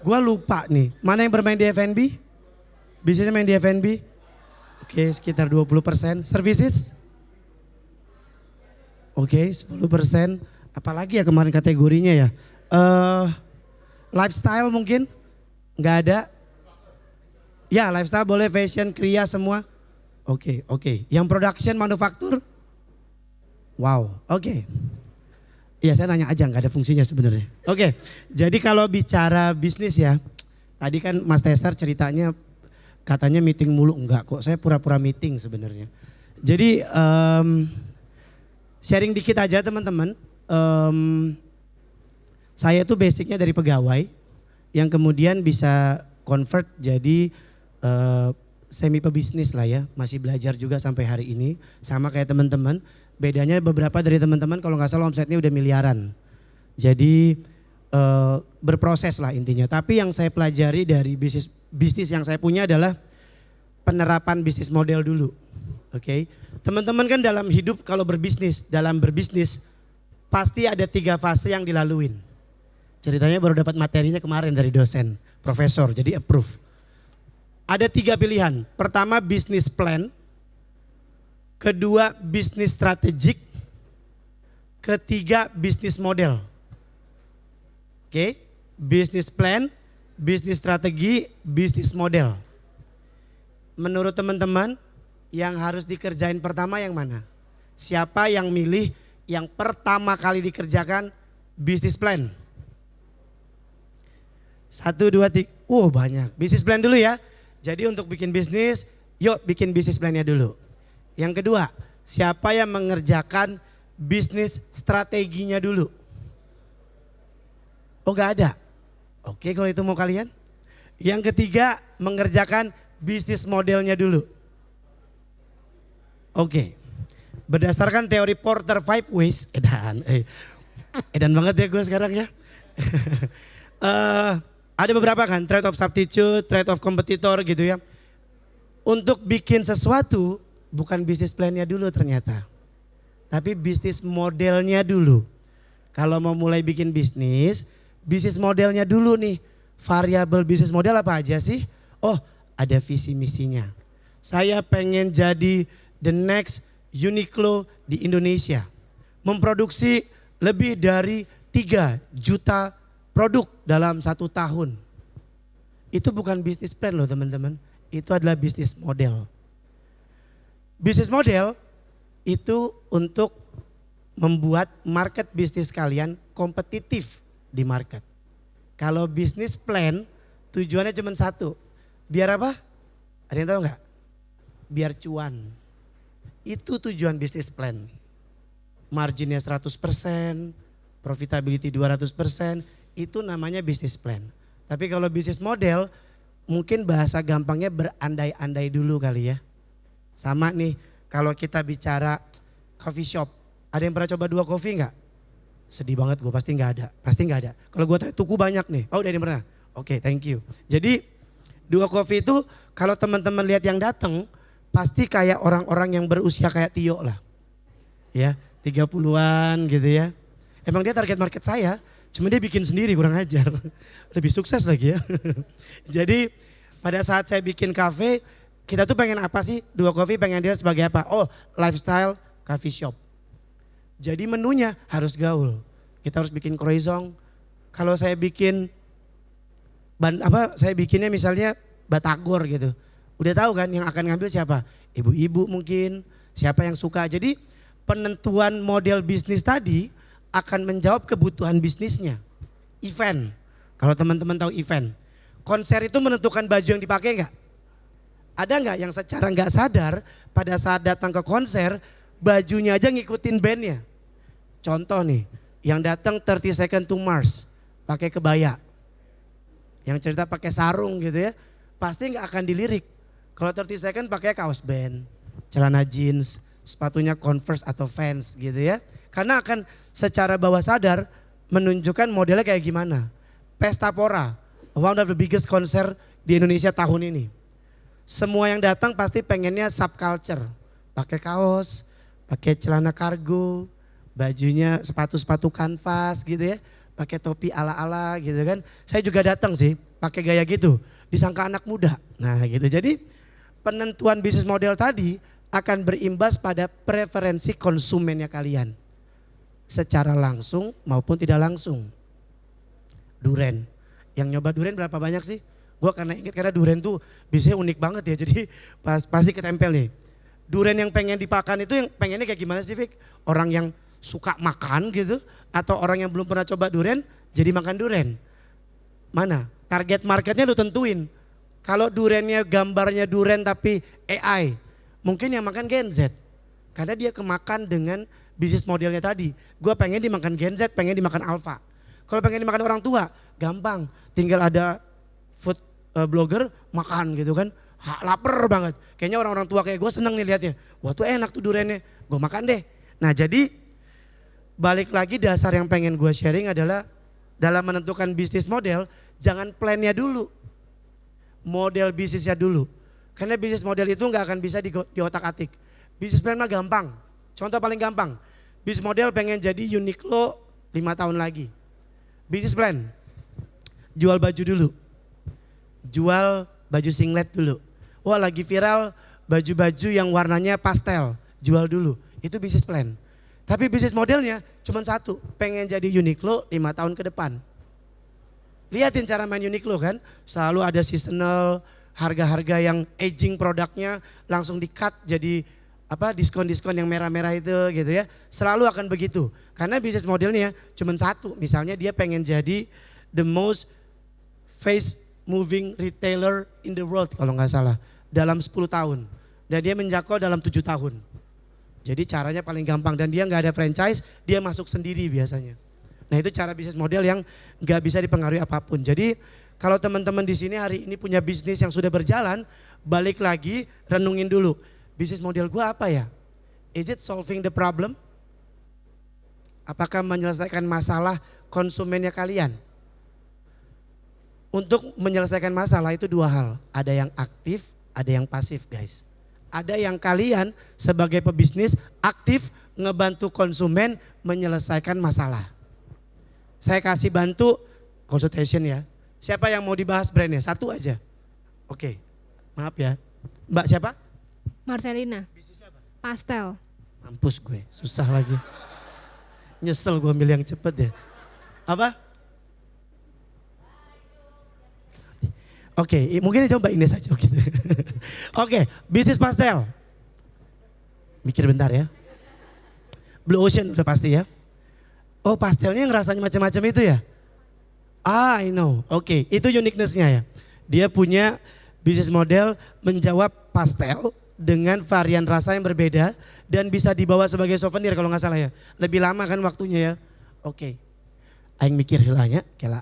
Gua lupa nih, mana yang bermain di F&B? Bisnisnya main di F&B? Oke, sekitar 20%. Services? Oke, 10%. Apalagi ya kemarin kategorinya ya? Lifestyle mungkin? Nggak ada? Ya, lifestyle boleh, fashion, kriya semua. Oke, oke. Yang production, manufaktur? Wow, oke. Iya, saya nanya aja, nggak ada fungsinya sebenarnya. Oke, jadi kalau bicara bisnis ya, tadi kan Mas Tesar ceritanya katanya meeting mulu, enggak kok, saya pura-pura meeting sebenarnya. Jadi sharing dikit aja teman-teman. Saya tuh basicnya dari pegawai yang kemudian bisa convert jadi semi pebisnis lah ya, masih belajar juga sampai hari ini, sama kayak teman-teman. Bedanya beberapa dari teman-teman kalau nggak salah omsetnya udah miliaran. Jadi berproses lah intinya. Tapi yang saya pelajari dari bisnis yang saya punya adalah penerapan bisnis model dulu. Oke, teman-teman kan dalam hidup kalau dalam berbisnis pasti ada 3 fase yang dilaluin. Ceritanya baru dapat materinya kemarin dari dosen, profesor, jadi approve. Ada 3 pilihan. Pertama bisnis plan. Kedua bisnis strategik, ketiga bisnis model. Oke, bisnis plan, bisnis strategi, bisnis model. Menurut teman-teman yang harus dikerjain pertama yang mana? Siapa yang milih yang pertama kali dikerjakan bisnis plan? 1, 2, 3, banyak. Bisnis plan dulu ya. Jadi untuk bikin bisnis, yuk bikin bisnis plannya dulu. Yang kedua, siapa yang mengerjakan bisnis strateginya dulu? Oh gak ada? Oke kalau itu mau kalian. Yang ketiga, mengerjakan bisnis modelnya dulu. Oke, berdasarkan teori Porter 5 Ways, edan banget ya gue sekarang ya. Ada beberapa kan, trade of substitute, trade of competitor gitu ya. Untuk bikin sesuatu, bukan bisnis plannya dulu ternyata, tapi bisnis modelnya dulu. Kalau mau mulai bikin bisnis modelnya dulu nih. Variabel bisnis model apa aja sih? Oh, ada visi misinya. Saya pengen jadi the next Uniqlo di Indonesia. Memproduksi lebih dari 3 juta produk dalam 1 tahun. Itu bukan bisnis plan loh teman-teman. Itu adalah bisnis model. Bisnis model itu untuk membuat market bisnis kalian kompetitif di market. Kalau bisnis plan tujuannya cuma 1. Biar apa? Ada yang tahu nggak? Biar cuan. Itu tujuan bisnis plan. Marginnya 100%, profitability 200%, itu namanya bisnis plan. Tapi kalau bisnis model mungkin bahasa gampangnya berandai-andai dulu kali ya. Sama nih kalau kita bicara coffee shop. Ada yang pernah coba 2 kopi enggak? Sedih banget gue, pasti enggak ada. Pasti enggak ada. Kalau gue tuku banyak nih. Oh udah ada yang pernah? Oke, thank you. Jadi 2 kopi itu kalau teman-teman lihat yang datang pasti kayak orang-orang yang berusia kayak Tio lah. Ya, 30-an gitu ya. Emang dia target market saya, cuma dia bikin sendiri kurang ajar. Lebih sukses lagi ya. Jadi pada saat saya bikin kafe, kita tuh pengen apa sih? 2 Coffee pengen dilihat sebagai apa? Oh, lifestyle coffee shop. Jadi menunya harus gaul. Kita harus bikin croissant. Kalau saya bikin saya bikinnya misalnya batagor gitu. Udah tahu kan yang akan ngambil siapa? Ibu-ibu mungkin, siapa yang suka. Jadi penentuan model bisnis tadi akan menjawab kebutuhan bisnisnya. Event. Kalau teman-teman tahu event. Konser itu menentukan baju yang dipakai enggak? Ada nggak yang secara nggak sadar pada saat datang ke konser bajunya aja ngikutin bandnya? Contoh nih, yang datang 30 Seconds to Mars pakai kebaya, yang cerita pakai sarung gitu ya, pasti nggak akan dilirik. Kalau 30 Seconds pakai kaos band, celana jeans, sepatunya Converse atau Vans gitu ya, karena akan secara bawah sadar menunjukkan modelnya kayak gimana. Pesta Pora, one of the biggest konser di Indonesia tahun ini. Semua yang datang pasti pengennya subculture. Pakai kaos, pakai celana kargo, bajunya sepatu-sepatu kanvas gitu ya. Pakai topi ala-ala gitu kan. Saya juga datang sih, pakai gaya gitu, disangka anak muda. Nah gitu, jadi penentuan bisnis model tadi akan berimbas pada preferensi konsumennya kalian. Secara langsung maupun tidak langsung. Duren, yang nyoba duren berapa banyak sih? Gue karena ingat karena duren tuh biasanya unik banget ya, jadi pasti ketempel nih. Duren yang pengen dipakan itu yang pengennya kayak gimana sih Fik? Orang yang suka makan gitu atau orang yang belum pernah coba duren jadi makan duren? Mana? Target marketnya lu tentuin. Kalau durennya gambarnya duren tapi AI, mungkin yang makan Gen Z. Karena dia kemakan dengan bisnis modelnya tadi. Gue pengen dimakan Gen Z, pengen dimakan Alpha. Kalau pengen dimakan orang tua, gampang. Tinggal ada food blogger makan gitu kan. Lapar banget. Kayaknya orang-orang tua kayak gue seneng nih liatnya. Wah tuh enak tuh durennya, gue makan deh. Nah jadi balik lagi dasar yang pengen gue sharing adalah dalam menentukan bisnis model, jangan plannya dulu. Model bisnisnya dulu. Karena bisnis model itu nggak akan bisa di otak atik. Bisnis plan mah gampang. Contoh paling gampang. Bisnis model pengen jadi Uniqlo 5 tahun lagi. Bisnis plan, jual baju dulu. Jual baju singlet dulu. Wah lagi viral baju-baju yang warnanya pastel, jual dulu. Itu bisnis plan. Tapi bisnis modelnya cuma satu, pengen jadi Uniqlo 5 tahun ke depan. Lihatin cara main Uniqlo kan, selalu ada seasonal, harga-harga yang aging produknya langsung di-cut jadi diskon-diskon yang merah-merah itu gitu ya. Selalu akan begitu. Karena bisnis modelnya cuma satu. Misalnya dia pengen jadi the most fast moving retailer in the world kalau nggak salah. Dalam 10 tahun. Dan dia menjangkau dalam 7 tahun. Jadi caranya paling gampang dan dia nggak ada franchise, dia masuk sendiri biasanya. Nah itu cara bisnis model yang nggak bisa dipengaruhi apapun. Jadi kalau teman-teman di sini hari ini punya bisnis yang sudah berjalan, balik lagi renungin dulu. Bisnis model gue apa ya? Is it solving the problem? Apakah menyelesaikan masalah konsumennya kalian? Untuk menyelesaikan masalah itu dua hal. Ada yang aktif, ada yang pasif guys. Ada yang kalian sebagai pebisnis aktif ngebantu konsumen menyelesaikan masalah. Saya kasih bantu consultation ya. Siapa yang mau dibahas brandnya? Satu aja. Oke, maaf ya. Mbak siapa? Marcelina. Bisnisnya apa? Pastel. Mampus gue, susah lagi. Nyesel gue ambil yang cepet ya. Apa? Oke, mungkin coba ini saja gitu. Oke, bisnis pastel. Mikir bentar ya. Blue Ocean udah pasti ya. Oh pastelnya yang rasanya macam-macam itu ya? I know. Oke, itu uniqueness-nya ya. Dia punya bisnis model menjawab pastel dengan varian rasa yang berbeda dan bisa dibawa sebagai souvenir kalau nggak salah ya. Lebih lama kan waktunya ya. Oke. Aing mikir hilanya, kela.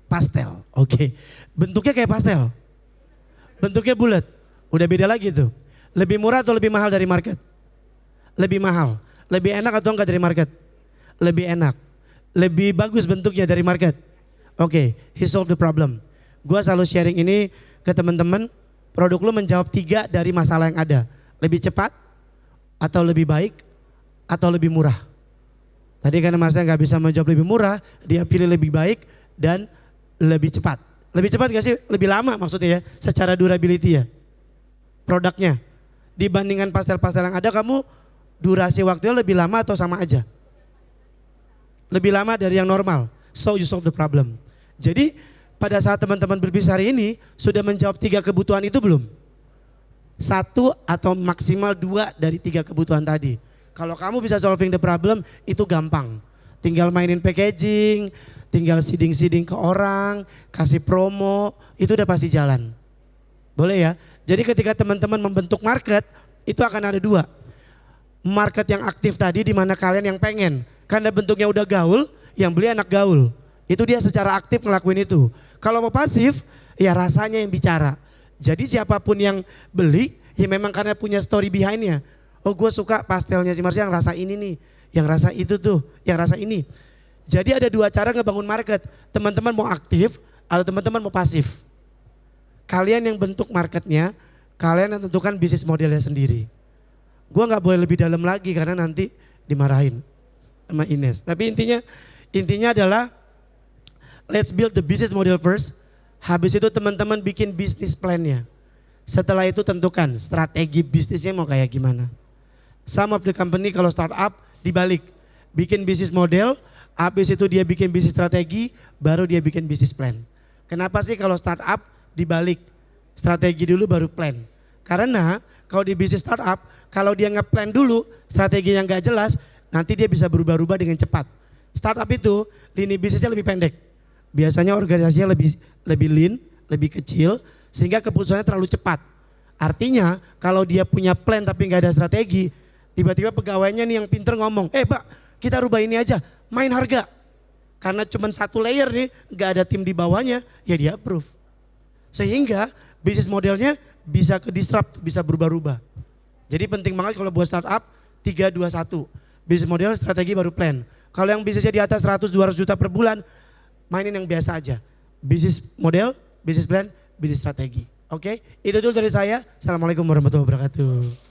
Pastel, oke. Bentuknya kayak pastel. Bentuknya bulat. Udah beda lagi tuh. Lebih murah atau lebih mahal dari market? Lebih mahal. Lebih enak atau enggak dari market? Lebih enak. Lebih bagus bentuknya dari market. Oke, he solve the problem. Gua selalu sharing ini ke teman-teman. Produk lu menjawab 3 dari masalah yang ada. Lebih cepat, atau lebih baik, atau lebih murah. Tadi karena Marcel nggak bisa menjawab lebih murah, dia pilih lebih baik dan lebih cepat. Lebih cepat gak sih? Lebih lama maksudnya ya, secara durability ya. Produknya. Dibandingkan pastel-pastel yang ada, kamu durasi waktunya lebih lama atau sama aja? Lebih lama dari yang normal. So you solve the problem. Jadi pada saat teman-teman berbisnis hari ini, sudah menjawab 3 kebutuhan itu belum? 1 atau maksimal 2 dari 3 kebutuhan tadi. Kalau kamu bisa solving the problem, itu gampang. Tinggal mainin packaging, tinggal seeding-seeding ke orang, kasih promo, itu udah pasti jalan. Boleh ya? Jadi ketika teman-teman membentuk market, itu akan ada 2. Market yang aktif tadi di mana kalian yang pengen. Karena bentuknya udah gaul, yang beli anak gaul. Itu dia secara aktif ngelakuin itu. Kalau mau pasif, ya rasanya yang bicara. Jadi siapapun yang beli, ya memang karena punya story behind-nya. Oh gue suka pastelnya si Marsha yang rasa ini nih, yang rasa itu tuh, yang rasa ini. Jadi ada 2 cara ngebangun market. Teman-teman mau aktif atau teman-teman mau pasif. Kalian yang bentuk marketnya, kalian yang tentukan bisnis modelnya sendiri. Gue gak boleh lebih dalam lagi karena nanti dimarahin sama Ines. Tapi intinya adalah let's build the business model first. Habis itu teman-teman bikin bisnis plan-nya. Setelah itu tentukan strategi bisnisnya mau kayak gimana. Some of the company kalau startup dibalik. Bikin bisnis model, habis itu dia bikin bisnis strategi, baru dia bikin bisnis plan. Kenapa sih kalau startup dibalik? Strategi dulu baru plan. Karena kalau di bisnis startup, kalau dia nge-plan dulu, strategi yang gak jelas, nanti dia bisa berubah-ubah dengan cepat. Startup itu lini bisnisnya lebih pendek. Biasanya organisasinya lebih lean, lebih kecil, sehingga keputusannya terlalu cepat. Artinya kalau dia punya plan tapi nggak ada strategi, tiba-tiba pegawainya nih yang pinter ngomong, Pak kita rubah ini aja, main harga. Karena cuma satu layer nih, nggak ada tim di bawahnya, ya dia approve. Sehingga bisnis modelnya bisa ke disrupt, bisa berubah-ubah. Jadi penting banget kalau buat startup 3-2-1. Bisnis model, strategi baru plan. Kalau yang bisnisnya di atas 100-200 juta per bulan, mainin yang biasa aja. Bisnis model, bisnis plan, bisnis strategi. Oke, itu dulu dari saya. Assalamualaikum warahmatullahi wabarakatuh.